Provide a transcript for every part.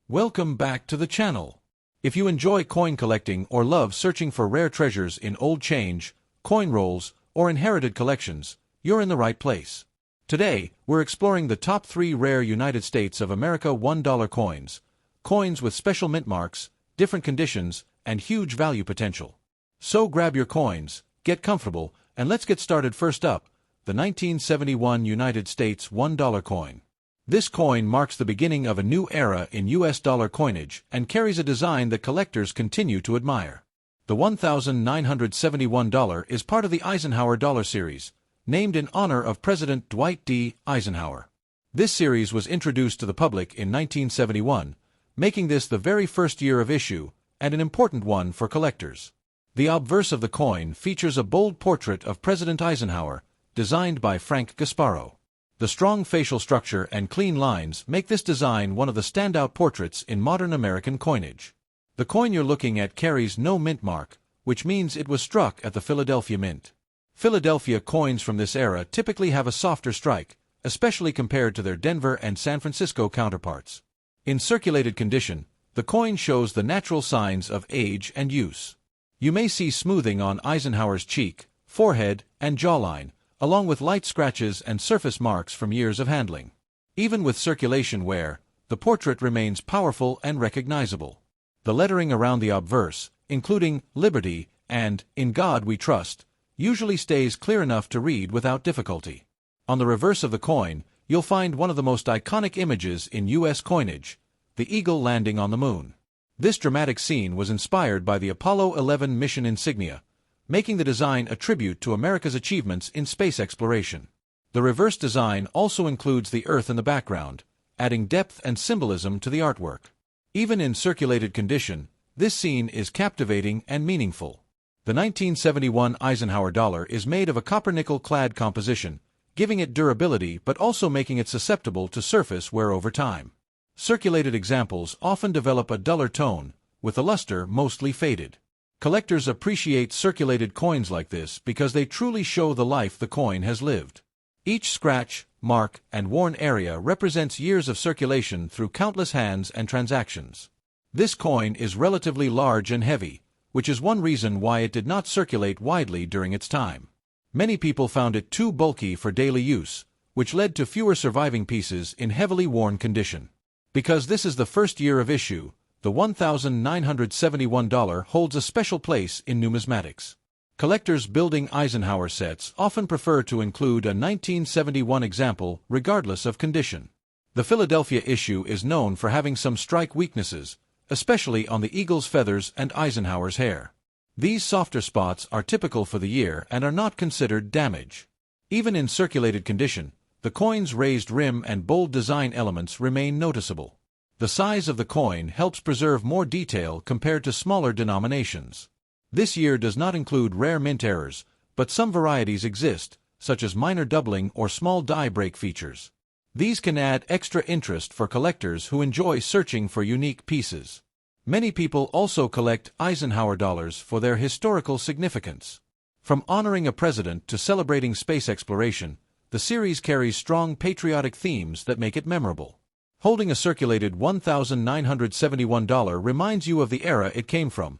Welcome back to the channel. If you enjoy coin collecting or love searching for rare treasures in old change, coin rolls, or inherited collections, you're in the right place. Today, we're exploring the top 3 rare United States of America $1 coins, coins with special mint marks, different conditions, and huge value potential. So grab your coins, get comfortable, and let's get started. First up, the 1971 United States $1 coin. This coin marks the beginning of a new era in U.S. dollar coinage and carries a design that collectors continue to admire. The $1,971 is part of the Eisenhower Dollar series, named in honor of President Dwight D. Eisenhower. This series was introduced to the public in 1971, making this the very first year of issue, and an important one for collectors. The obverse of the coin features a bold portrait of President Eisenhower, designed by Frank Gasparo. The strong facial structure and clean lines make this design one of the standout portraits in modern American coinage. The coin you're looking at carries no mint mark, which means it was struck at the Philadelphia Mint. Philadelphia coins from this era typically have a softer strike, especially compared to their Denver and San Francisco counterparts. In circulated condition, the coin shows the natural signs of age and use. You may see smoothing on Eisenhower's cheek, forehead, and jawline, along with light scratches and surface marks from years of handling. Even with circulation wear, the portrait remains powerful and recognizable. The lettering around the obverse, including Liberty and In God We Trust, usually stays clear enough to read without difficulty. On the reverse of the coin, you'll find one of the most iconic images in U.S. coinage, the eagle landing on the moon. This dramatic scene was inspired by the Apollo 11 mission insignia, making the design a tribute to America's achievements in space exploration. The reverse design also includes the Earth in the background, adding depth and symbolism to the artwork. Even in circulated condition, this scene is captivating and meaningful. The 1971 Eisenhower Dollar is made of a copper-nickel-clad composition, giving it durability but also making it susceptible to surface wear over time. Circulated examples often develop a duller tone, with the luster mostly faded. Collectors appreciate circulated coins like this because they truly show the life the coin has lived. Each scratch, mark, and worn area represents years of circulation through countless hands and transactions. This coin is relatively large and heavy, which is one reason why it did not circulate widely during its time. Many people found it too bulky for daily use, which led to fewer surviving pieces in heavily worn condition. Because this is the first year of issue, the $1,971 holds a special place in numismatics. Collectors building Eisenhower sets often prefer to include a 1971 example regardless of condition. The Philadelphia issue is known for having some strike weaknesses, especially on the eagle's feathers and Eisenhower's hair. These softer spots are typical for the year and are not considered damage. Even in circulated condition, the coin's raised rim and bold design elements remain noticeable. The size of the coin helps preserve more detail compared to smaller denominations. This year does not include rare mint errors, but some varieties exist, such as minor doubling or small die break features. These can add extra interest for collectors who enjoy searching for unique pieces. Many people also collect Eisenhower dollars for their historical significance. From honoring a president to celebrating space exploration, the series carries strong patriotic themes that make it memorable. Holding a circulated $1,971 reminds you of the era it came from,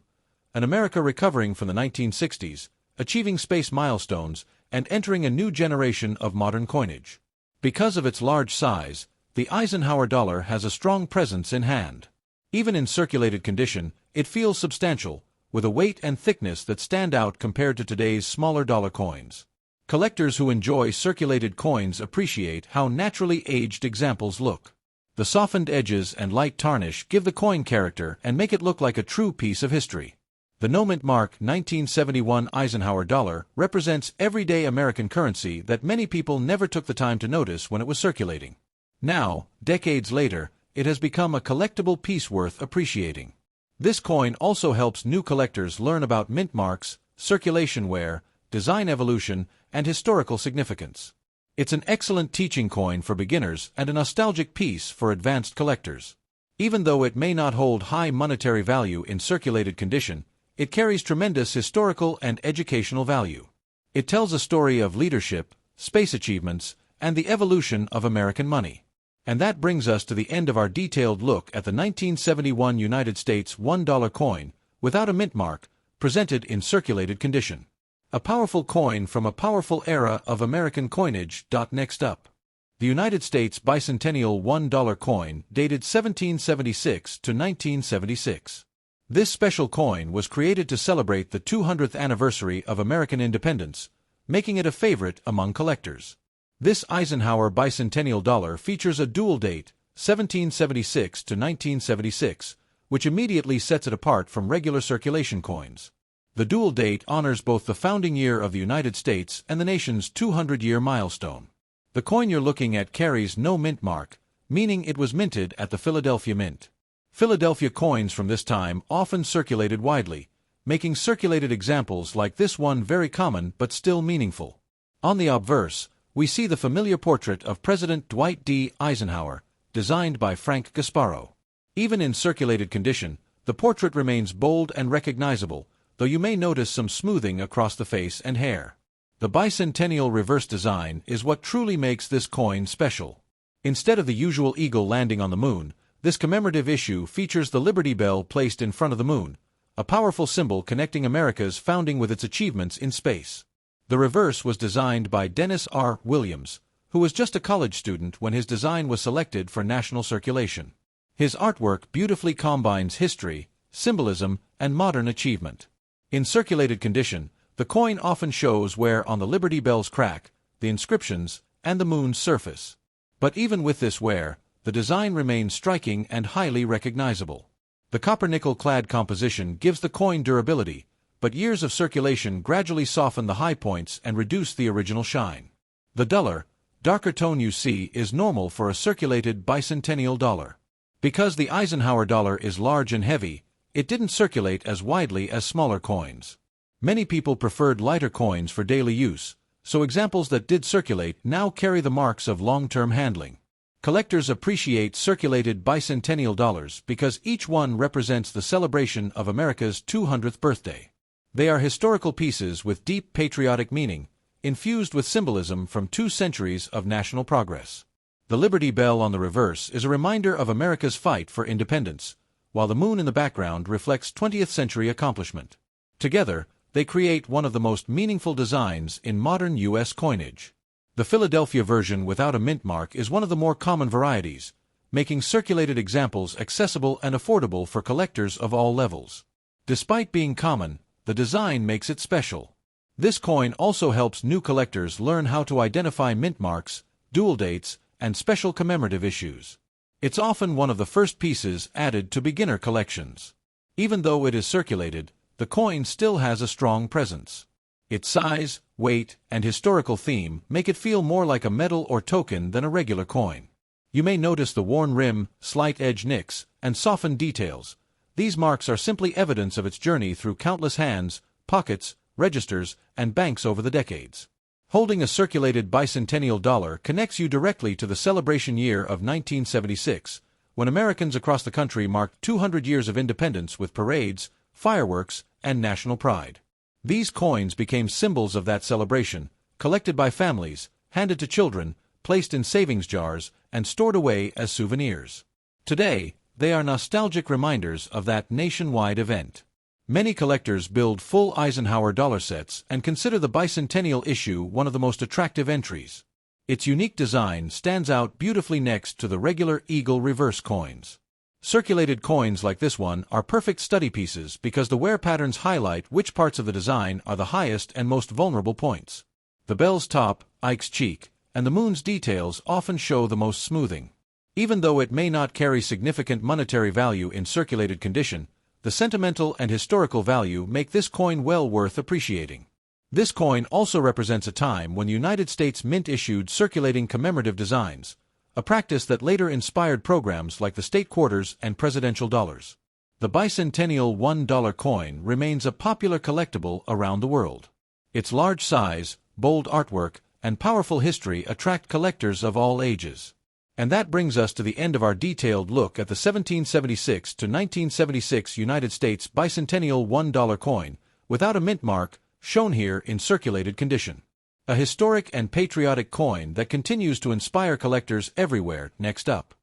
an America recovering from the 1960s, achieving space milestones, and entering a new generation of modern coinage. Because of its large size, the Eisenhower dollar has a strong presence in hand. Even in circulated condition, it feels substantial, with a weight and thickness that stand out compared to today's smaller dollar coins. Collectors who enjoy circulated coins appreciate how naturally aged examples look. The softened edges and light tarnish give the coin character and make it look like a true piece of history. The no mint mark 1971 Eisenhower dollar represents everyday American currency that many people never took the time to notice when it was circulating. Now, decades later, it has become a collectible piece worth appreciating. This coin also helps new collectors learn about mint marks, circulation wear, design evolution, and historical significance. It's an excellent teaching coin for beginners and a nostalgic piece for advanced collectors. Even though it may not hold high monetary value in circulated condition, it carries tremendous historical and educational value. It tells a story of leadership, space achievements, and the evolution of American money. And that brings us to the end of our detailed look at the 1971 United States $1 coin, without a mint mark, presented in circulated condition. A powerful coin from a powerful era of American coinage. Next up, the United States bicentennial $1 coin, dated 1776 to 1976. This special coin was created to celebrate the 200th anniversary of American independence, making it a favorite among collectors. This Eisenhower bicentennial dollar features a dual date, 1776 to 1976, which immediately sets it apart from regular circulation coins. The dual date honors both the founding year of the United States and the nation's 200-year milestone. The coin you're looking at carries no mint mark, meaning it was minted at the Philadelphia Mint. Philadelphia coins from this time often circulated widely, making circulated examples like this one very common but still meaningful. On the obverse, we see the familiar portrait of President Dwight D. Eisenhower, designed by Frank Gasparo. Even in circulated condition, the portrait remains bold and recognizable, though you may notice some smoothing across the face and hair. The bicentennial reverse design is what truly makes this coin special. Instead of the usual eagle landing on the moon, this commemorative issue features the Liberty Bell placed in front of the moon, a powerful symbol connecting America's founding with its achievements in space. The reverse was designed by Dennis R. Williams, who was just a college student when his design was selected for national circulation. His artwork beautifully combines history, symbolism, and modern achievement. In circulated condition, the coin often shows wear on the Liberty Bell's crack, the inscriptions, and the moon's surface. But even with this wear, the design remains striking and highly recognizable. The copper-nickel-clad composition gives the coin durability, but years of circulation gradually soften the high points and reduce the original shine. The duller, darker tone you see is normal for a circulated bicentennial dollar. Because the Eisenhower dollar is large and heavy, it didn't circulate as widely as smaller coins. Many people preferred lighter coins for daily use, so examples that did circulate now carry the marks of long-term handling. Collectors appreciate circulated bicentennial dollars because each one represents the celebration of America's 200th birthday. They are historical pieces with deep patriotic meaning, infused with symbolism from 2 centuries of national progress. The Liberty Bell on the reverse is a reminder of America's fight for independence, while the moon in the background reflects 20th century accomplishment. Together, they create one of the most meaningful designs in modern U.S. coinage. The Philadelphia version without a mint mark is one of the more common varieties, making circulated examples accessible and affordable for collectors of all levels. Despite being common, the design makes it special. This coin also helps new collectors learn how to identify mint marks, dual dates, and special commemorative issues. It's often one of the first pieces added to beginner collections. Even though it is circulated, the coin still has a strong presence. Its size, weight, and historical theme make it feel more like a medal or token than a regular coin. You may notice the worn rim, slight edge nicks, and softened details. These marks are simply evidence of its journey through countless hands, pockets, registers, and banks over the decades. Holding a circulated bicentennial dollar connects you directly to the celebration year of 1976, when Americans across the country marked 200 years of independence with parades, fireworks, and national pride. These coins became symbols of that celebration, collected by families, handed to children, placed in savings jars, and stored away as souvenirs. Today, they are nostalgic reminders of that nationwide event. Many collectors build full Eisenhower dollar sets and consider the bicentennial issue one of the most attractive entries. Its unique design stands out beautifully next to the regular eagle reverse coins. Circulated coins like this one are perfect study pieces because the wear patterns highlight which parts of the design are the highest and most vulnerable points. The bell's top, Ike's cheek, and the moon's details often show the most smoothing. Even though it may not carry significant monetary value in circulated condition, the sentimental and historical value make this coin well worth appreciating. This coin also represents a time when the United States Mint issued circulating commemorative designs, a practice that later inspired programs like the state quarters and presidential dollars. The bicentennial $1 coin remains a popular collectible around the world. Its large size, bold artwork, and powerful history attract collectors of all ages. And that brings us to the end of our detailed look at the 1776 to 1976 United States bicentennial $1 coin, without a mint mark, shown here in circulated condition. A historic and patriotic coin that continues to inspire collectors everywhere. Next up,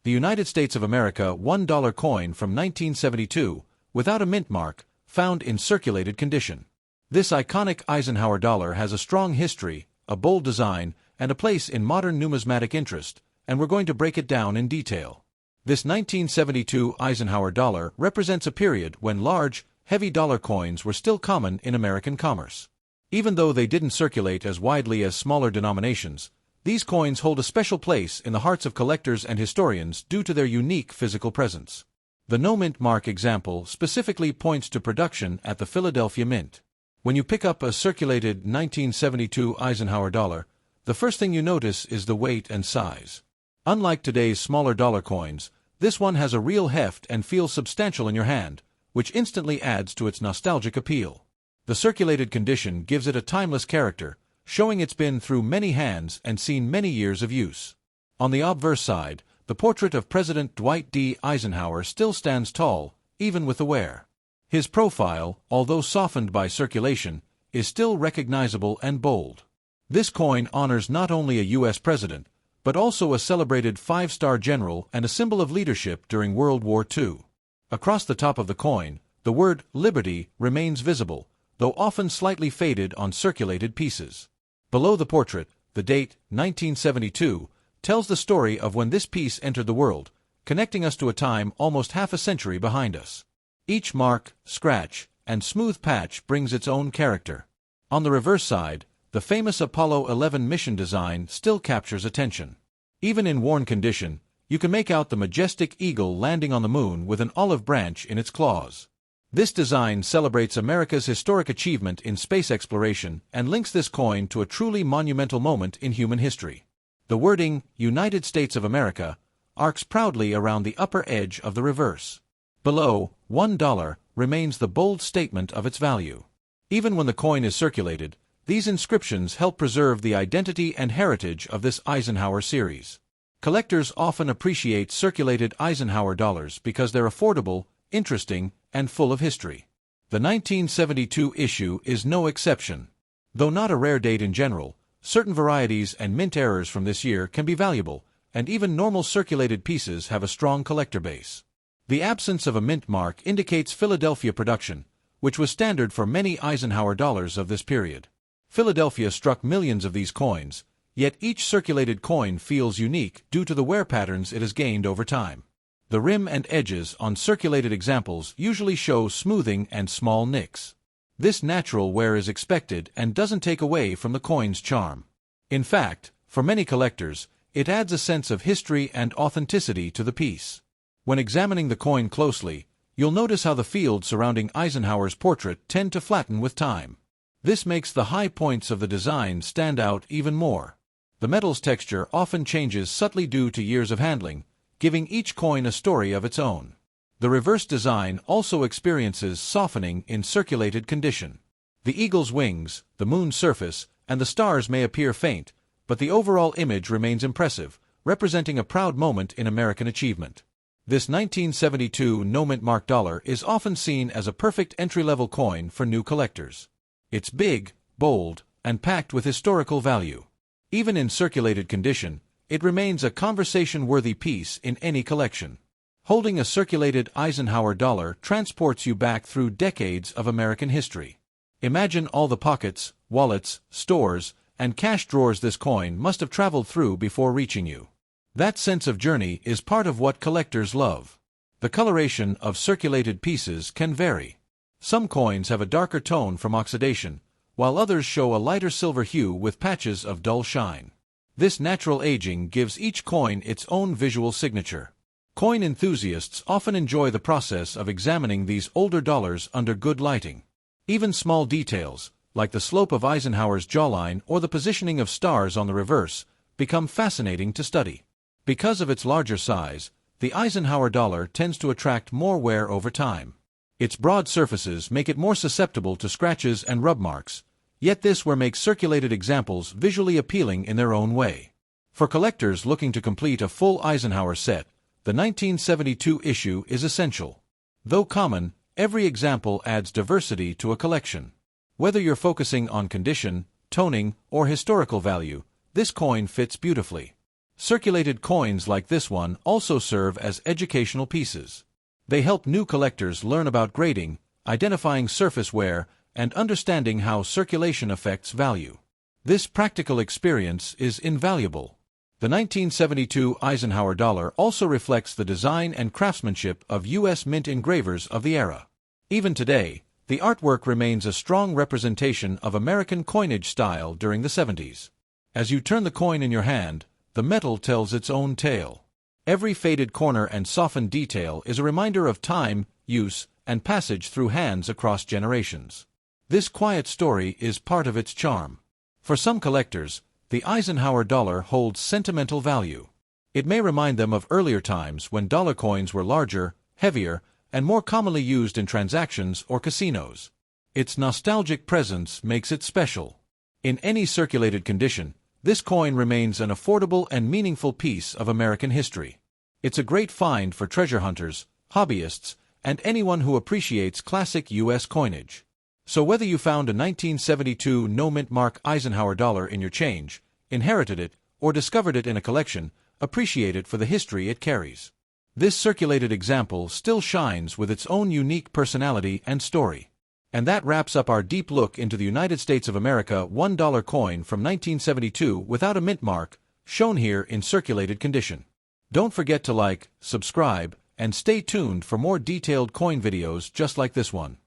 the United States of America $1 coin from 1972, without a mint mark, found in circulated condition. This iconic Eisenhower dollar has a strong history, a bold design, and a place in modern numismatic interest, and we're going to break it down in detail. This 1972 Eisenhower dollar represents a period when large, heavy dollar coins were still common in American commerce. Even though they didn't circulate as widely as smaller denominations, these coins hold a special place in the hearts of collectors and historians due to their unique physical presence. The no mint mark example specifically points to production at the Philadelphia Mint. When you pick up a circulated 1972 Eisenhower dollar, the first thing you notice is the weight and size. Unlike today's smaller dollar coins, this one has a real heft and feels substantial in your hand, which instantly adds to its nostalgic appeal. The circulated condition gives it a timeless character, showing it's been through many hands and seen many years of use. On the obverse side, the portrait of President Dwight D. Eisenhower still stands tall, even with the wear. His profile, although softened by circulation, is still recognizable and bold. This coin honors not only a U.S. president, but also a celebrated five-star general and a symbol of leadership during World War II. Across the top of the coin, the word Liberty remains visible, though often slightly faded on circulated pieces. Below the portrait, the date, 1972, tells the story of when this piece entered the world, connecting us to a time almost half a century behind us. Each mark, scratch, and smooth patch brings its own character. On the reverse side, the famous Apollo 11 mission design still captures attention. Even in worn condition, you can make out the majestic eagle landing on the moon with an olive branch in its claws. This design celebrates America's historic achievement in space exploration and links this coin to a truly monumental moment in human history. The wording, United States of America, arcs proudly around the upper edge of the reverse. Below, $1 remains the bold statement of its value. Even when the coin is circulated, these inscriptions help preserve the identity and heritage of this Eisenhower series. Collectors often appreciate circulated Eisenhower dollars because they're affordable, interesting, and full of history. The 1972 issue is no exception. Though not a rare date in general, certain varieties and mint errors from this year can be valuable, and even normal circulated pieces have a strong collector base. The absence of a mint mark indicates Philadelphia production, which was standard for many Eisenhower dollars of this period. Philadelphia struck millions of these coins, yet each circulated coin feels unique due to the wear patterns it has gained over time. The rim and edges on circulated examples usually show smoothing and small nicks. This natural wear is expected and doesn't take away from the coin's charm. In fact, for many collectors, it adds a sense of history and authenticity to the piece. When examining the coin closely, you'll notice how the fields surrounding Eisenhower's portrait tend to flatten with time. This makes the high points of the design stand out even more. The metal's texture often changes subtly due to years of handling, giving each coin a story of its own. The reverse design also experiences softening in circulated condition. The eagle's wings, the moon's surface, and the stars may appear faint, but the overall image remains impressive, representing a proud moment in American achievement. This 1972 no-mint mark dollar is often seen as a perfect entry-level coin for new collectors. It's big, bold, and packed with historical value. Even in circulated condition, it remains a conversation-worthy piece in any collection. Holding a circulated Eisenhower dollar transports you back through decades of American history. Imagine all the pockets, wallets, stores, and cash drawers this coin must have traveled through before reaching you. That sense of journey is part of what collectors love. The coloration of circulated pieces can vary. Some coins have a darker tone from oxidation, while others show a lighter silver hue with patches of dull shine. This natural aging gives each coin its own visual signature. Coin enthusiasts often enjoy the process of examining these older dollars under good lighting. Even small details, like the slope of Eisenhower's jawline or the positioning of stars on the reverse, become fascinating to study. Because of its larger size, the Eisenhower dollar tends to attract more wear over time. Its broad surfaces make it more susceptible to scratches and rub marks, yet this wear makes circulated examples visually appealing in their own way. For collectors looking to complete a full Eisenhower set, the 1972 issue is essential. Though common, every example adds diversity to a collection. Whether you're focusing on condition, toning, or historical value, this coin fits beautifully. Circulated coins like this one also serve as educational pieces. They help new collectors learn about grading, identifying surface wear, and understanding how circulation affects value. This practical experience is invaluable. The 1972 Eisenhower Dollar also reflects the design and craftsmanship of U.S. mint engravers of the era. Even today, the artwork remains a strong representation of American coinage style during the 70s. As you turn the coin in your hand, the metal tells its own tale. Every faded corner and softened detail is a reminder of time, use, and passage through hands across generations. This quiet story is part of its charm. For some collectors, the Eisenhower dollar holds sentimental value. It may remind them of earlier times when dollar coins were larger, heavier, and more commonly used in transactions or casinos. Its nostalgic presence makes it special. In any circulated condition, this coin remains an affordable and meaningful piece of American history. It's a great find for treasure hunters, hobbyists, and anyone who appreciates classic U.S. coinage. So whether you found a 1972 no-mint mark Eisenhower dollar in your change, inherited it, or discovered it in a collection, appreciate it for the history it carries. This circulated example still shines with its own unique personality and story. And that wraps up our deep look into the United States of America $1 coin from 1972 without a mint mark, shown here in circulated condition. Don't forget to like, subscribe, and stay tuned for more detailed coin videos just like this one.